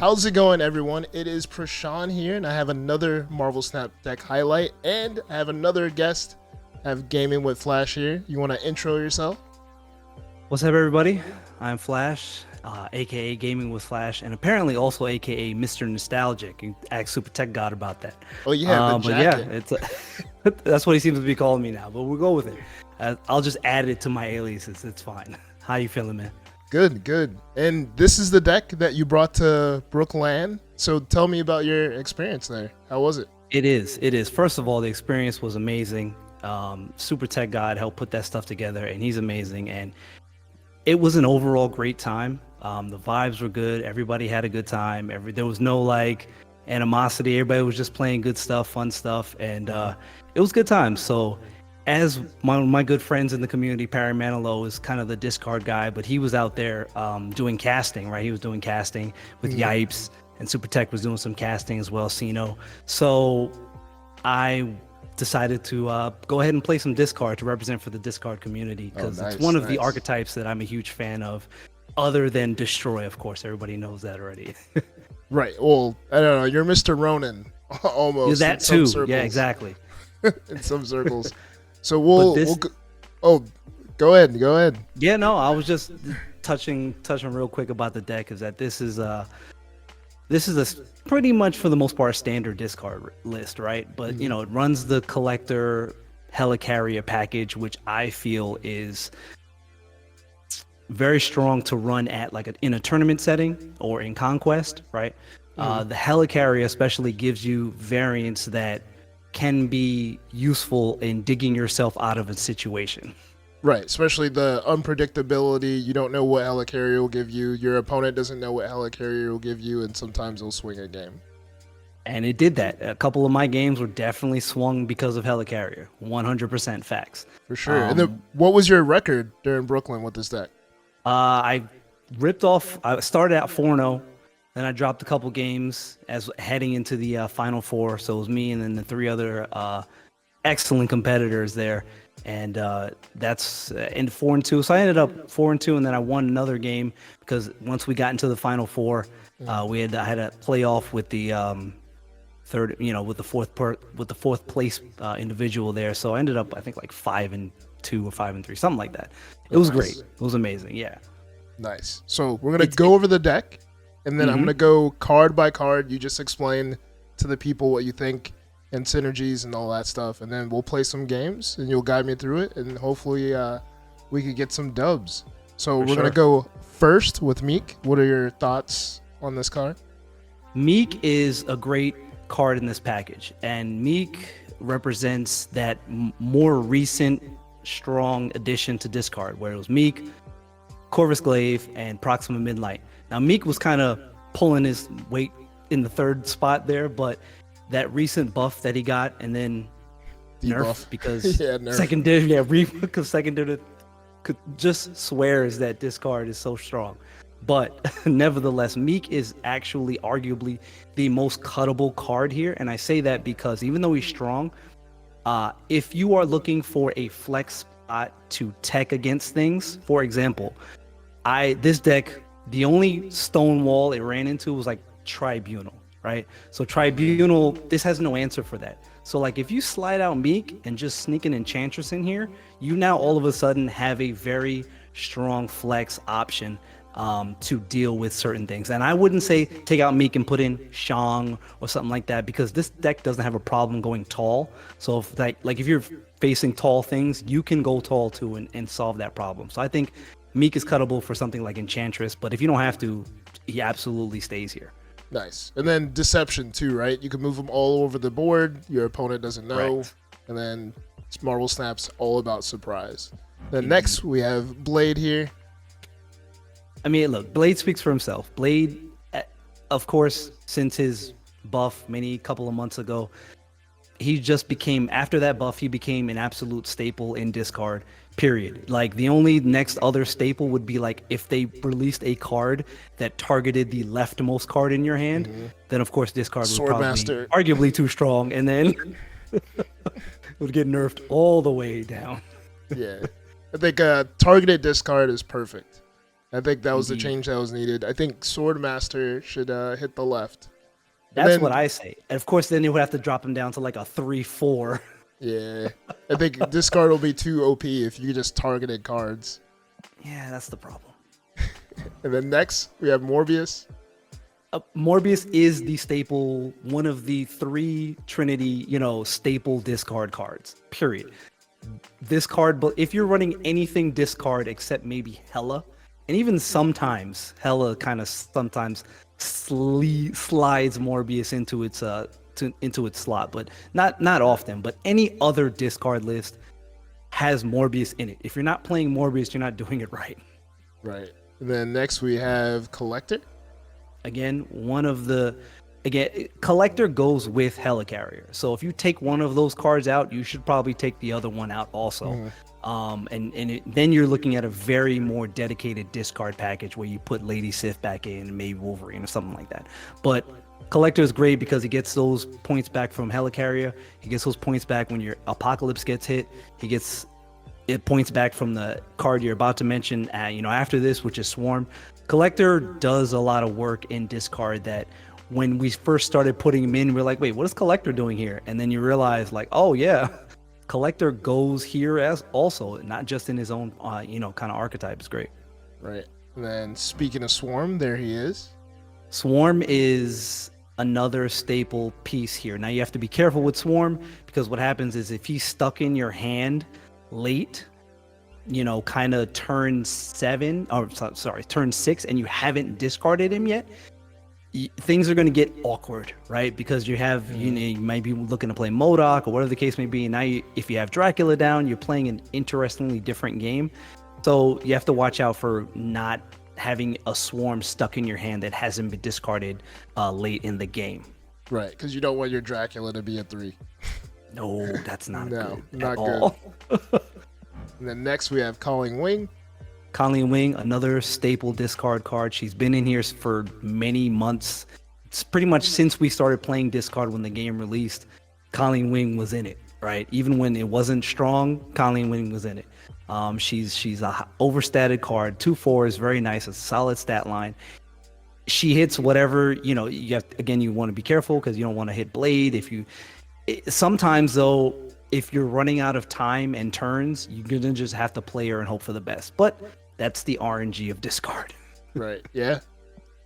how's it going, everyone? It is Prashan here, and I have another Marvel Snap deck highlight, and I have another guest. I have Gaming with Flash here. You want to intro yourself? What's up, everybody? I'm Flash, aka Gaming with Flash, and apparently also aka Mr. Nostalgic. You ask Super Tech God about that. Oh, yeah, the but jacket. yeah, it's that's what he seems to be calling me now. But we'll go with it. I'll just add it to my aliases. It's fine. How you feeling, man? Good, good. And this is the deck that you brought to BrookLAN. So tell me about your experience there. How was it? It is. It is. First of all, the experience was amazing. Super Tech God helped put that stuff together, and he's amazing. And it was an overall great time. The vibes were good. Everybody had a good time. There was no like animosity. Everybody was just playing good stuff, fun stuff, and it was good times. So, as my good friends in the community, Perry Manilow is kind of the discard guy, but he was out there doing casting, right? He was doing casting with Yipes, and Super Tech was doing some casting as well, Sino. So I decided to go ahead and play some discard to represent for the discard community, because it's one of the archetypes that I'm a huge fan of, other than Destroy, of course. Everybody knows that already. Right. Well, I don't know. You're Mr. Ronin almost. That too. Yeah, exactly. In some circles. So we'll go ahead. Yeah, no, I was just touching real quick about the deck, is that this is a pretty much for the most part standard discard list, right? But you know, it runs the collector helicarrier package, which I feel is very strong to run at in a tournament setting or in conquest, right? The helicarrier especially gives you variants that can be useful in digging yourself out of a situation. Right, especially the unpredictability. You don't know what helicarrier will give you. Your opponent doesn't know what helicarrier will give you, and sometimes they'll swing a game. And it did that. A couple of my games were definitely swung because of helicarrier. 100% facts. For sure. And then, what was your record during BrookLAN with this deck? I started out 4-0. Then I dropped a couple games as heading into the Final Four. So it was me and then the three other excellent competitors there. And that's in 4-2. So I ended up 4-2, and then I won another game because once we got into the Final Four, I had a playoff with the with the fourth place individual there. So I ended up, I think, like 5-2 or 5-3, something like that. It was great. It was amazing. Yeah. Nice. So we're gonna go over the deck, and then I'm gonna go card by card. You just explain to the people what you think and synergies and all that stuff, and then we'll play some games and you'll guide me through it, and hopefully we could get some dubs. So we're gonna go first with Meek. What are your thoughts on this card? Meek is a great card in this package, and Meek represents that more recent strong addition to discard, where it was Meek, Corvus Glaive, and Proxima Midnight. Now Meek was kind of pulling his weight in the third spot there, but that recent buff that he got, and then nerf because secondary, because secondary just swears that discard is so strong. But nevertheless, Meek is actually arguably the most cuttable card here, and I say that because even though he's strong, if you are looking for a flex spot to tech against things, for example, this deck, the only stone wall it ran into was like Tribunal. Right? So Tribunal, this has no answer for that. So like if you slide out Meek and just sneak an Enchantress in here, you now all of a sudden have a very strong flex option to deal with certain things. And I wouldn't say take out Meek and put in Shang or something like that, because this deck doesn't have a problem going tall. So if if you're facing tall things, you can go tall too and solve that problem. So I think Meek is cuttable for something like Enchantress, but if you don't have to, he absolutely stays here. Nice. And then Deception too, right? You can move them all over the board. Your opponent doesn't know. Right. And then Marvel Snap's all about surprise. Then next we have Blade here. I mean, look, Blade speaks for himself. Blade, of course, since his buff couple of months ago, he just became, after that buff, he became an absolute staple in discard, period. Like the only next other staple would be like if they released a card that targeted the leftmost card in your hand, then of course discard would probably be arguably too strong, and then would get nerfed all the way down. Yeah. I think targeted discard is perfect. I think that was the Indeed. change that was needed. I think Swordmaster should hit the left. That's what I say. And of course, then you would have to drop him down to like a 3-4. Yeah, I think discard will be too OP if you just targeted cards. Yeah, that's the problem. And then next we have Morbius. Morbius is the staple, one of the 3 Trinity, staple discard cards. Period. This card, but if you're running anything discard except maybe Hela, and even sometimes Hela kind of sometimes slides Morbius into its slot, but not often. But any other discard list has Morbius in it. If you're not playing Morbius, you're not doing it right. Right. And then next we have Collector. Again, Collector goes with Helicarrier. So if you take one of those cards out, you should probably take the other one out also. Then you're looking at a very more dedicated discard package where you put Lady Sif back in and maybe Wolverine or something like that. But Collector is great because he gets those points back from Helicarrier. He gets those points back when your Apocalypse gets hit. He gets points back from the card you're about to mention after this, which is Swarm. Collector does a lot of work in discard that when we first started putting him in, we're like, wait, what is Collector doing here? And then you realize like, oh yeah, Collector goes here as also, not just in his own kind of archetype. It's great. Right. And then speaking of Swarm, there he is. Swarm is another staple piece here. Now you have to be careful with Swarm because what happens is if he's stuck in your hand late, kind of turn 6 and you haven't discarded him yet, things are going to get awkward, right? Because you have, you might be looking to play MODOK or whatever the case may be. And now if you have Dracula down, you're playing an interestingly different game. So you have to watch out for not having a Swarm stuck in your hand that hasn't been discarded late in the game. Right, because you don't want your Dracula to be a 3. No, that's not good not at good. all. And then next we have Calling Wing. Colleen Wing, another staple discard card. She's been in here for many months. It's pretty much since we started playing discard when the game released. Colleen Wing was in it, right? Even when it wasn't strong, Colleen Wing was in it. She's a overstated card. 2/4 is very nice. It's a solid stat line. She hits whatever you have. Again, you want to be careful because you don't want to hit Blade. Sometimes though, if you're running out of time and turns, you're gonna just have to play her and hope for the best. But that's the RNG of discard. Right. Yeah.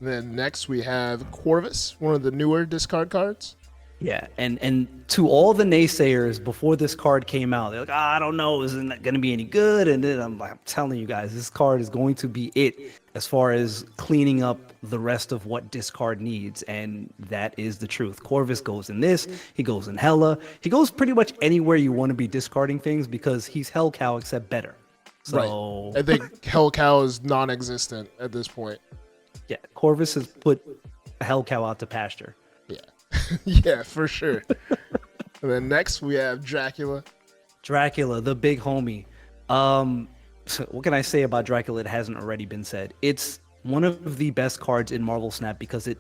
And then next we have Corvus, one of the newer discard cards. Yeah, and to all the naysayers before this card came out, they're like, I don't know, isn't that going to be any good? And then I'm telling you guys, this card is going to be it as far as cleaning up the rest of what discard needs, and that is the truth. Corvus goes in this, he goes in Hela, he goes pretty much anywhere you want to be discarding things because he's Hellcow except better. So right. I think Hellcow is non-existent at this point. Yeah, Corvus has put Hellcow out to pasture. Yeah. Yeah, for sure. And then next we have Dracula. Dracula, the big homie. So what can I say about Dracula that hasn't already been said? It's one of the best cards in Marvel Snap because it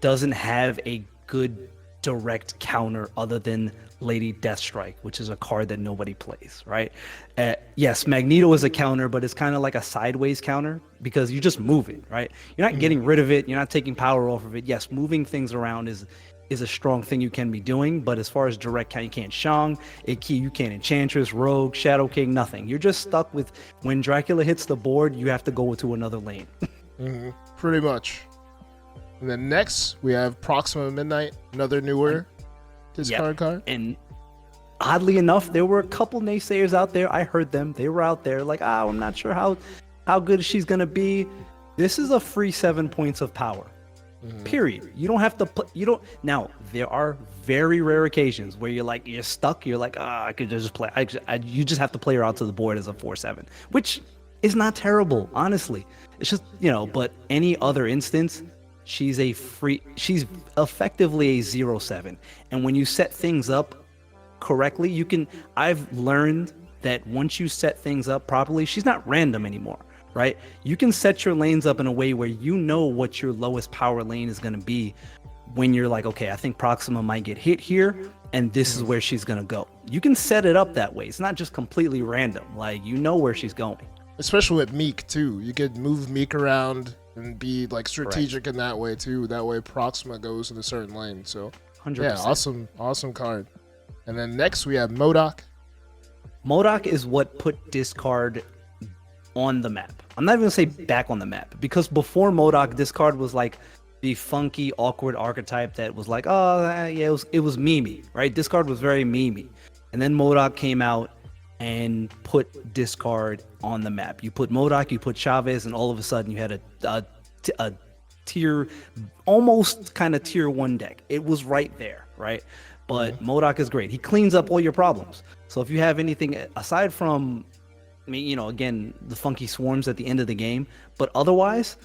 doesn't have a good direct counter other than Lady Deathstrike, which is a card that nobody plays, right? Yes, Magneto is a counter, but it's kind of like a sideways counter because you just move it, right? You're not getting rid of it. You're not taking power off of it. Yes, moving things around is a strong thing you can be doing, but as far as direct count, you can't Shang, you can't Enchantress, Rogue, Shadow King, nothing. You're just stuck with when Dracula hits the board, you have to go to another lane. Pretty much. And then next we have Proxima Midnight, another newer discard card. And oddly enough, there were a couple naysayers out there. I heard them. They were out there like, I'm not sure how good she's gonna be. This is a free 7 points of power. Period. You don't have to now there are very rare occasions where you're stuck, you're like, I could just play. You just have to play her out to the board as a 4/7, which is not terrible, honestly. It's just, but any other instance, she's effectively a 0/7. And when you set things up correctly, I've learned that once you set things up properly, she's not random anymore. Right? You can set your lanes up in a way where you know what your lowest power lane is going to be when you're like, okay, I think Proxima might get hit here, and this is where she's going to go. You can set it up that way. It's not just completely random. Like, you know where she's going. especially with Meek too. You could move Meek around and be like strategic in that way too. That way Proxima goes in a certain lane. So 100%. yeah, awesome card. And then next we have MODOK. MODOK is what put Discard on the map. I'm not even gonna say back on the map, because before MODOK, Discard was like the funky, awkward archetype that was like, oh yeah, it was memey, right? Discard was very memey, and then MODOK came out and put Discard on the map. You put MODOK, you put Chavez, and all of a sudden you had a tier, almost kind of tier 1 deck. It was right there, right? But MODOK is great. He cleans up all your problems. So if you have anything aside from, again, the funky swarms at the end of the game, but otherwise,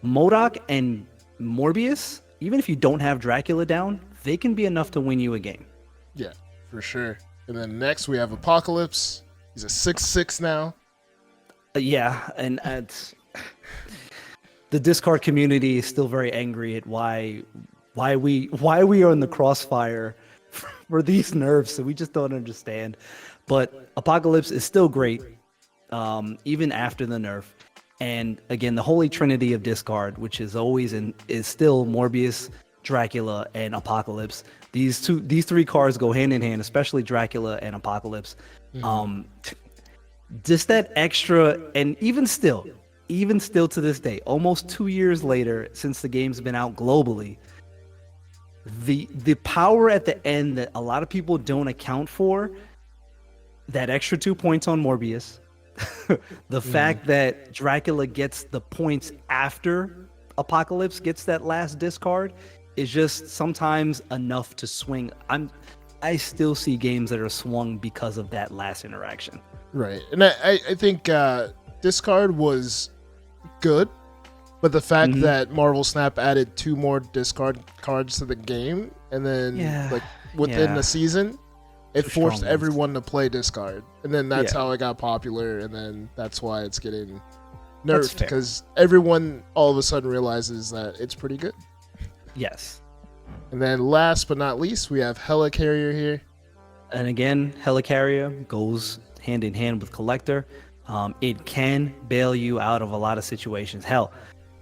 MODOK and Morbius, even if you don't have Dracula down, they can be enough to win you a game. Yeah, for sure. And then next we have Apocalypse. He's a 6/6 now. Yeah, and the Discard community is still very angry at why we are in the crossfire for these nerfs. So we just don't understand. But Apocalypse is still great, even after the nerf. And again, the holy trinity of Discard, which is still Morbius, Dracula, and Apocalypse. These three cards go hand in hand, especially Dracula and Apocalypse. Just that extra, and even still to this day, almost 2 years later since the game's been out globally, the power at the end that a lot of people don't account for, that extra 2 points on Morbius, the fact that Dracula gets the points after Apocalypse gets that last discard, is just sometimes enough to swing. I still see games that are swung because of that last interaction. Right. And I think discard was good, but the fact that Marvel Snap added 2 more discard cards to the game, and then within the season, it forced everyone to play discard, and then that's how it got popular, and then that's why it's getting nerfed, because everyone all of a sudden realizes that it's pretty good. Yes. And then last but not least, we have Helicarrier here. And again, Helicarrier goes hand in hand with Collector. It can bail you out of a lot of situations. Hell,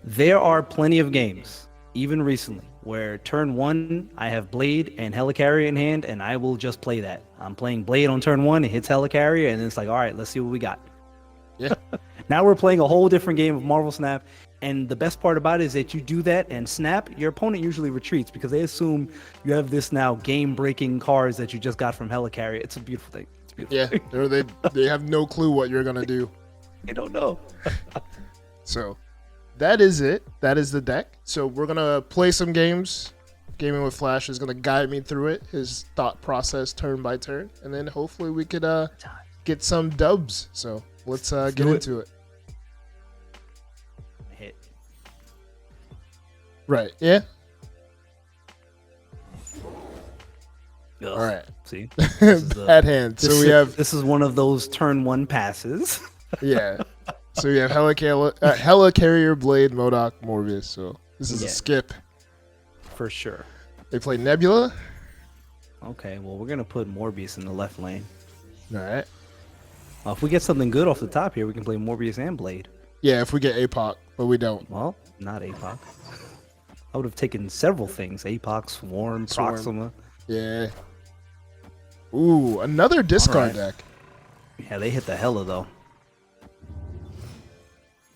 there are plenty of games, even recently, where turn 1, I have Blade and Helicarrier in hand, and I will just play that. I'm playing Blade on turn 1, it hits Helicarrier, and it's like, all right, let's see what we got. Yeah. Now we're playing a whole different game of Marvel Snap, and the best part about it is that you do that and snap, your opponent usually retreats because they assume you have this now game-breaking cards that you just got from Helicarrier. It's a beautiful thing. Yeah, they have no clue what you're gonna do. They don't know. So that is it. That is the deck. So we're gonna play some games. Gaming with Flash is gonna guide me through it, his thought process turn by turn, and then hopefully we could get some dubs. So let's get into it. Hit. Right. Yeah. Ugh. All right. See, bad hand. So this is one of those turn 1 passes. Yeah. So we have Helicarrier, Blade, MODOK, Morbius. So this is a skip for sure. They play Nebula. Okay, well we're gonna put Morbius in the left lane. All right. If we get something good off the top here, we can play Morbius and Blade. Yeah, if we get APOC, but we don't. Well, not APOC. I would have taken several things: APOC, Swarm, Proxima. Yeah. Ooh, another discard deck. Yeah, they hit the hella though.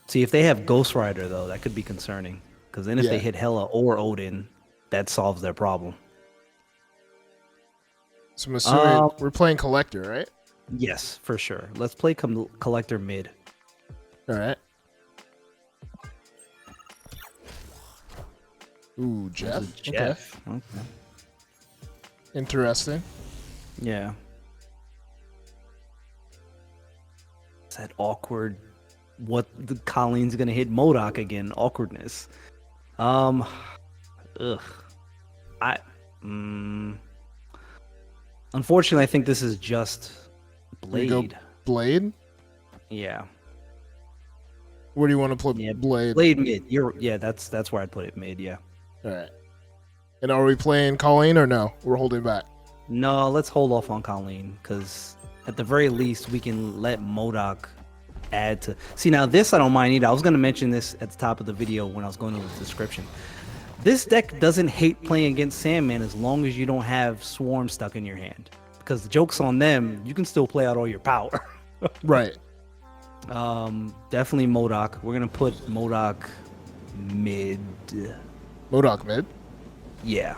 See, if they have Ghost Rider though, that could be concerning. Because then if they hit Hela or Odin, that solves their problem. So I'm assuming we're playing Collector, right? Yes, for sure. Let's play Collector mid. All right. Ooh, Jeff. Jeff. Okay. Interesting. Yeah. It's that awkward, what the Colleen's gonna hit MODOK again, awkwardness. Unfortunately, I think this is just Blade. Blade? Yeah. Where do you want to put Blade? Blade mid. That's where I'd put it mid, yeah. All right. And are we playing Colleen or no? We're holding back. No, let's hold off on Colleen, because at the very least, we can let MODOK add to. See, now this I don't mind either. I was going to mention this at the top of the video when I was going over the description. This deck doesn't hate playing against Sandman as long as you don't have Swarm stuck in your hand. Because the joke's on them, you can still play out all your power. Right. Definitely MODOK. We're going to put MODOK mid. MODOK mid? Yeah.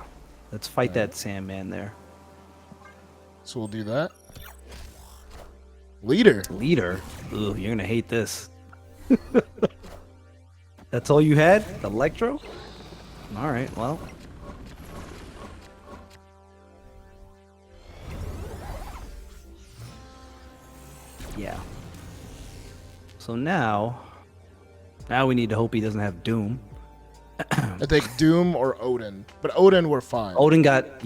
Let's fight that Sandman there. So we'll do that. Leader. Ooh, you're going to hate this. That's all you had? Electro? All right, well. Yeah. So now we need to hope he doesn't have Doom. I think Doom or Odin. But Odin we're fine. Odin got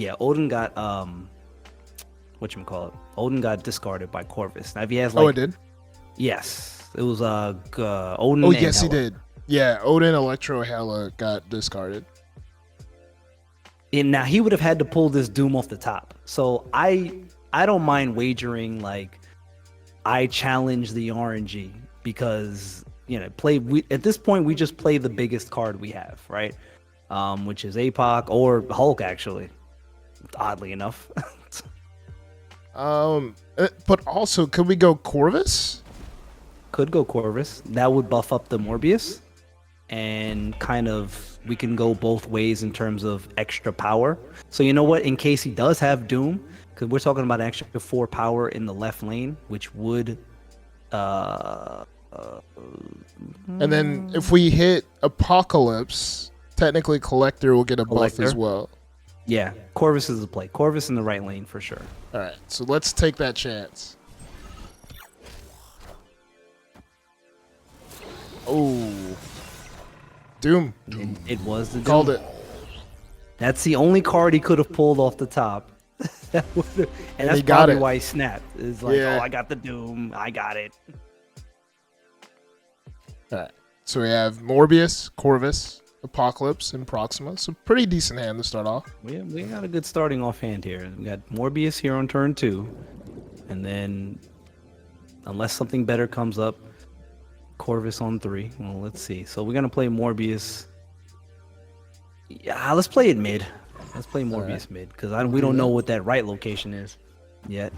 whatchamacallit? Odin got discarded by Corvus. Now if he has like Oh, it did? Yes. It was Odin. Oh, and yes, he Hela. did. Yeah, Odin, Electro, Hela got discarded. And now he would have had to pull this Doom off the top. So I don't mind wagering like I challenge the RNG because at this point we just play the biggest card we have, right? Which is APOC or Hulk actually. Oddly enough. But also could we go Corvus? Could go Corvus. That would buff up the Morbius. And kind of we can go both ways in terms of extra power. So you know what? In case he does have Doom, because we're talking about an extra 4 power in the left lane, which would And then if we hit Apocalypse, technically Collector will get a buff as well. Yeah, Corvus is the play. Corvus in the right lane for sure. All right, so let's take that chance. Oh, Doom. It was the Doom. Called it. That's the only card he could have pulled off the top. And that's he got probably it. why he snapped. Is like, Yeah. oh, I got the Doom. I got it. All right, so we have Morbius, Corvus, Apocalypse, and Proxima. So pretty decent hand to start off. We got a good starting off hand here. We got Morbius here on turn 2. And then, unless something better comes up, Corvus on 3. Well, let's see. So we're going to play Morbius. Yeah, let's play it mid. Let's play Morbius mid. Because we don't know what that right location is yet.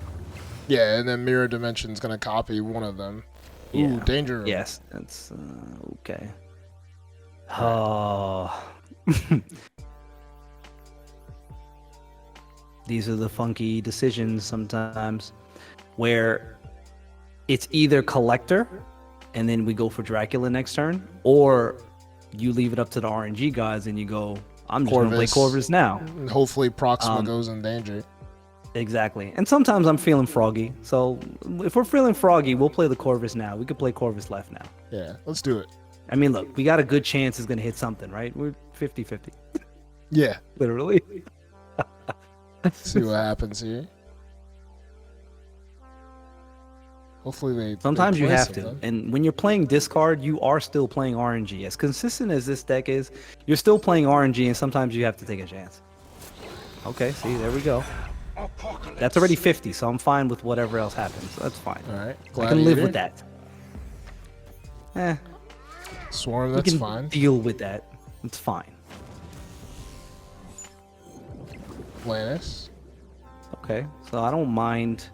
Yeah, and then Mirror Dimension's going to copy one of them. Ooh, Yeah. Danger Room. Yes, that's okay. Oh. These are the funky decisions sometimes where it's either Collector and then we go for Dracula next turn, or you leave it up to the RNG guys and you go, I'm just going to play Corvus now. And hopefully Proxima goes in danger. Exactly. And sometimes I'm feeling froggy. So if we're feeling froggy, we'll play the Corvus now. We could play Corvus left now. Yeah, let's do it. I mean, look, we got a good chance it's going to hit something, right? We're 50-50. Yeah. Literally. See what happens here. Hopefully they. Sometimes they you play have to. something. And when you're playing discard, you are still playing RNG. As consistent as this deck is, you're still playing RNG, and sometimes you have to take a chance. Okay, see, there we go. That's already 50, so I'm fine with whatever else happens. That's fine. All right. I can live Gladiator. with that. Swarm, We that's can fine. deal with that. It's fine. Lannis. Okay, so I don't mind.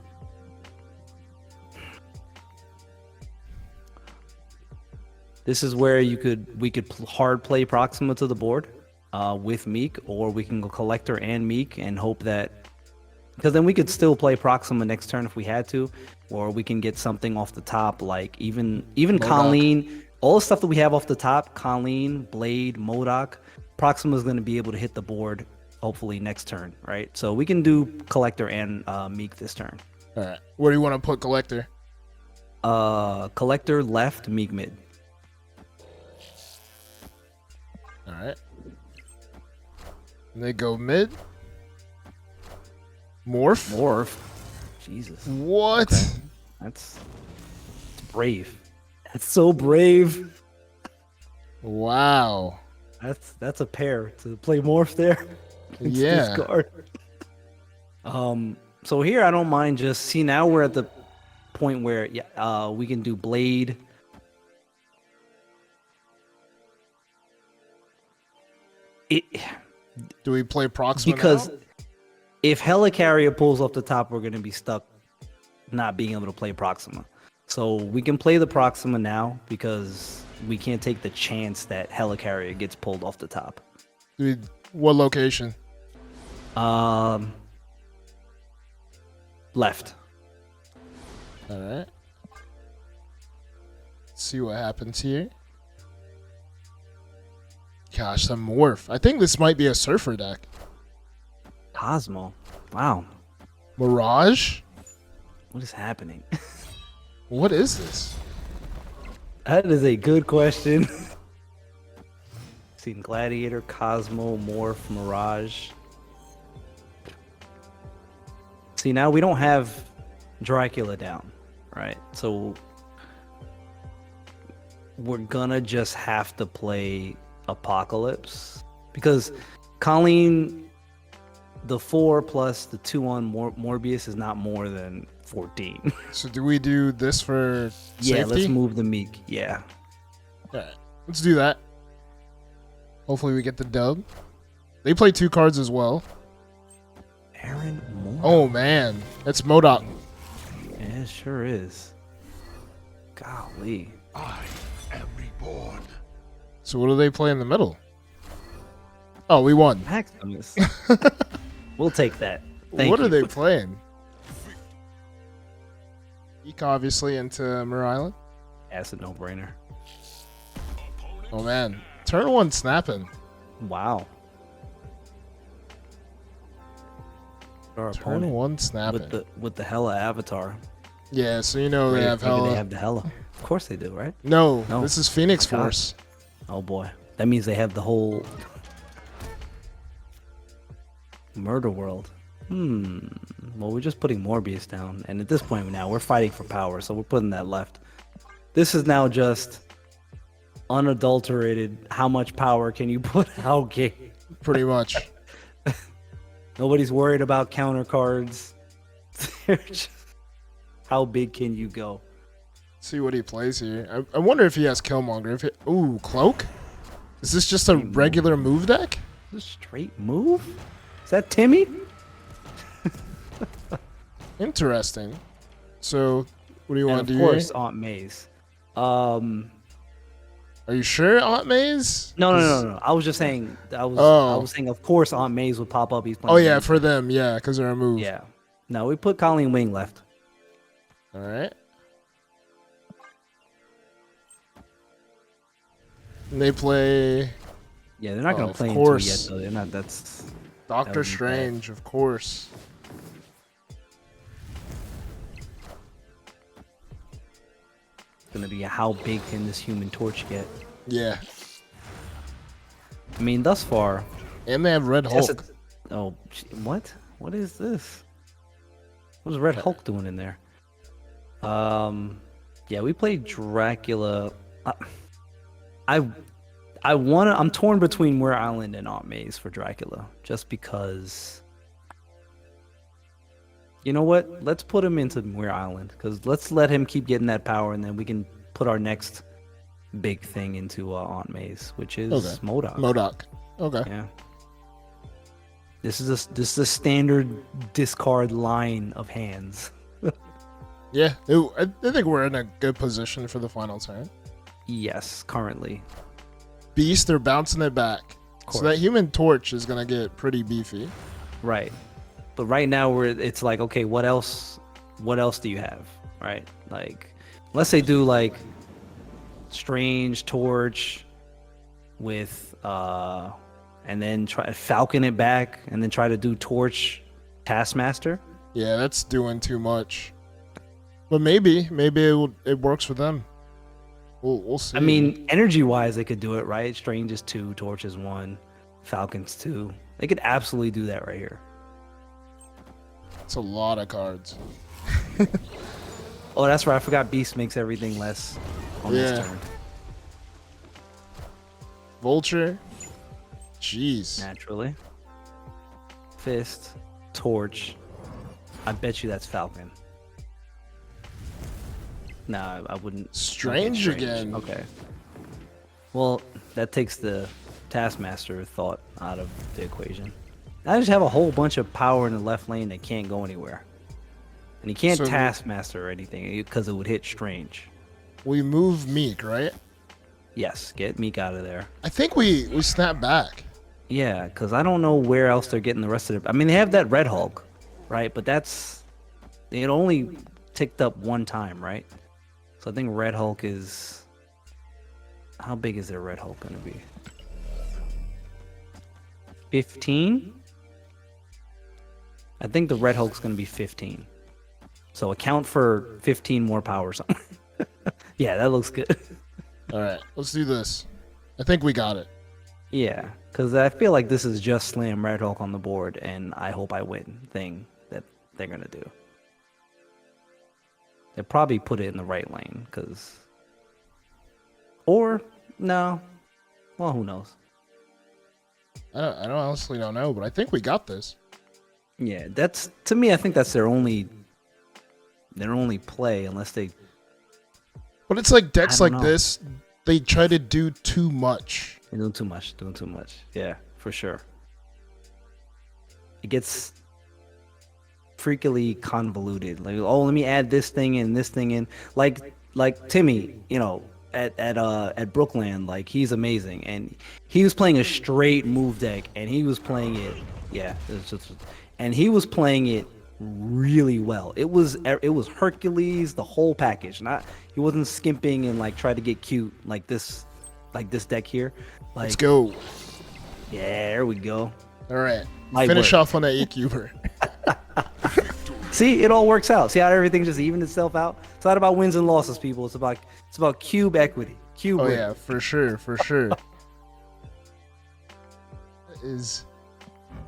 This is where we could hard play Proxima to the board with Meek, or we can go Collector and Meek and hope that, because then we could still play Proxima next turn if we had to, or we can get something off the top like even Colleen, all the stuff that we have off the top, Colleen, Blade, MODOK. Proxima is going to be able to hit the board hopefully next turn, right? So we can do Collector and Meek this turn. All right. Where do you want to put Collector? Collector left, Meek mid. All right. And they go mid. Morph. Jesus. What? Okay. That's brave. That's so brave. Wow. That's a pair to play Morph there. against this card. So here I don't mind just see now we're at the point where we can do Blade. Do we play Proxima Because now? if Helicarrier pulls off the top, we're going to be stuck not being able to play Proxima. So we can play the Proxima now because we can't take the chance that Helicarrier gets pulled off the top. What location? Left. All right. Let's see what happens here. Gosh, some morph. I think this might be a surfer deck. Cosmo. Wow. Mirage? What is happening? What is this? That is a good question. Seen Gladiator, Cosmo, Morph, Mirage. See, now we don't have Dracula down, right? So we're gonna just have to play Apocalypse because Colleen, the 4 plus the 2 on Morbius is not more than 14. So do we do this for safety? Yeah, let's move the Meek. Yeah. All right, let's do that. Hopefully we get the dub. They play 2 cards as well. Aaron Moore. Oh man, it's MODOK. Yeah, it sure is. Golly. I am reborn. So what do they play in the middle? Oh, we won. Maximus. We'll take that. Thank What you. are they playing? Eek obviously into Mir Island. That's a no-brainer. Oh man, turn 1 snapping. Wow. Our Turn opponent 1 snapping. with the Hella avatar. Yeah, so you know they Right, have maybe Hella. They have the Hella. Of course they do, right? No, No. this is Phoenix Oh my God. Force. Oh boy, that means they have the whole murder world. Well, we're just putting Morbius down, and at this point now we're fighting for power, so we're putting that left. This is now just unadulterated. How much power can you put out game? Pretty much. Nobody's worried about counter cards. They're just, how big can you go? See what he plays here. I wonder if he has Killmonger. Ooh, Cloak? Is this just a regular move deck? Is this a straight move? Is that Timmy? Interesting. So, what do you And want to of do course, here? Aunt May's. Are you sure, Aunt Maze? No. I was just saying. I Oh. was saying. Of course, Aunt May's would pop up. He's playing. Oh yeah, May's. for them, yeah, because they're a move. Yeah. No, we put Colleen Wing left. All right. And they play Yeah, they're not Oh, gonna of play into it course. yet, though. They're not. That's Doctor would be bad. Strange, of course. gonna be how big can this Human Torch get? Yeah. I mean, thus far. And they have Red Yes, Hulk. Oh, what? What is this? What's Red Hulk doing in there? Yeah, we played Dracula. I'm torn between Muir Island and Aunt May's for Dracula, just because. You know what? Let's put him into Muir Island, because let's let him keep getting that power, and then we can put our next big thing into Aunt May's, which is MODOK. MODOK. Okay. Yeah. This is a standard discard line of hands. Yeah. I think we're in a good position for the final turn. Yes, currently. Beast, they're bouncing it back. So that Human Torch is gonna get pretty beefy. Right. But right now it's like, okay, what else do you have? Right? Like, unless they do like Strange Torch with and then try falcon it back and then try to do Torch Taskmaster. Yeah, that's doing too much. But maybe it works for them. We'll see. I mean, energy-wise, they could do it, right? Strange is 2, Torch is 1, Falcon's 2. They could absolutely do that right here. it's a lot of cards. Oh, that's right. I forgot Beast makes everything less on this Yeah. turn. Vulture. Jeez. Naturally. Fist, Torch. I bet you that's Falcon. Nah, I wouldn't. Strange Okay, again. Okay. Well, that takes the Taskmaster thought out of the equation. I just have a whole bunch of power in the left lane that can't go anywhere. And he can't So- Taskmaster or anything because it would hit Strange. We move Meek, right? Yes, get Meek out of there. I think we snap back. Yeah, because I don't know where else they're getting the rest of it. I mean, they have that Red Hulk, right? But it only ticked up one time, right? So I think Red Hulk is... How big is their Red Hulk going to be? 15? I think the Red Hulk's going to be 15. So account for 15 more power or something. Yeah, that looks good. All right, let's do this. I think we got it. Yeah, because I feel like this is just slam Red Hulk on the board, and I hope I win thing that they're going to do. They'll probably put it in the right lane, because... Or, no. Well, who knows? I don't honestly don't know, but I think we got this. Yeah, that's... To me, I think that's their only play, unless they... But it's like decks I like don't know. this, they try to do too much. They're doing too much. Yeah, for sure. It gets freakily convoluted. Like, oh, let me add this thing in, this thing in. Like Timmy, you know, at BrookLAN, like he's amazing, and he was playing a straight move deck, and he was playing it. Yeah, and he was playing it really well. It was Hercules, the whole package. He wasn't skimping and like try to get cute like this deck here. Like, Let's go. Yeah, there we go. All right, Might finish work. off on that E-Cuber. See, it all works out. See how everything just evened itself out. It's not about wins and losses, people. It's about cube equity. Cube. Oh win. yeah, for sure. That is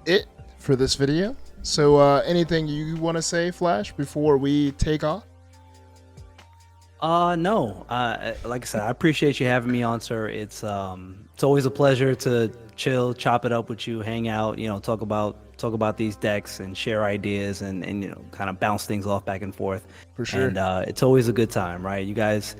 it for this video. So anything you want to say, Flash, before we take off? No. Like I said, I appreciate you having me on, sir. It's always a pleasure to chill, chop it up with you, hang out, you know, talk about these decks and share ideas and you know, kind of bounce things off back and forth. For sure. And it's always a good time, right? You guys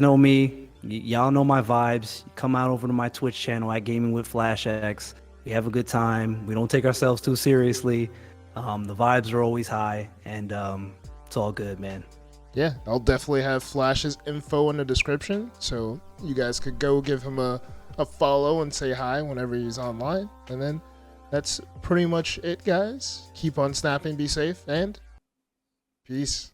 know me. Y'all know my vibes. Come out over to my Twitch channel at Gaming with Flash X. We have a good time. We don't take ourselves too seriously. The vibes are always high, and it's all good, man. Yeah, I'll definitely have Flash's info in the description, so you guys could go give him a follow and say hi whenever he's online. And then that's pretty much it, guys. Keep on snapping, be safe, and peace.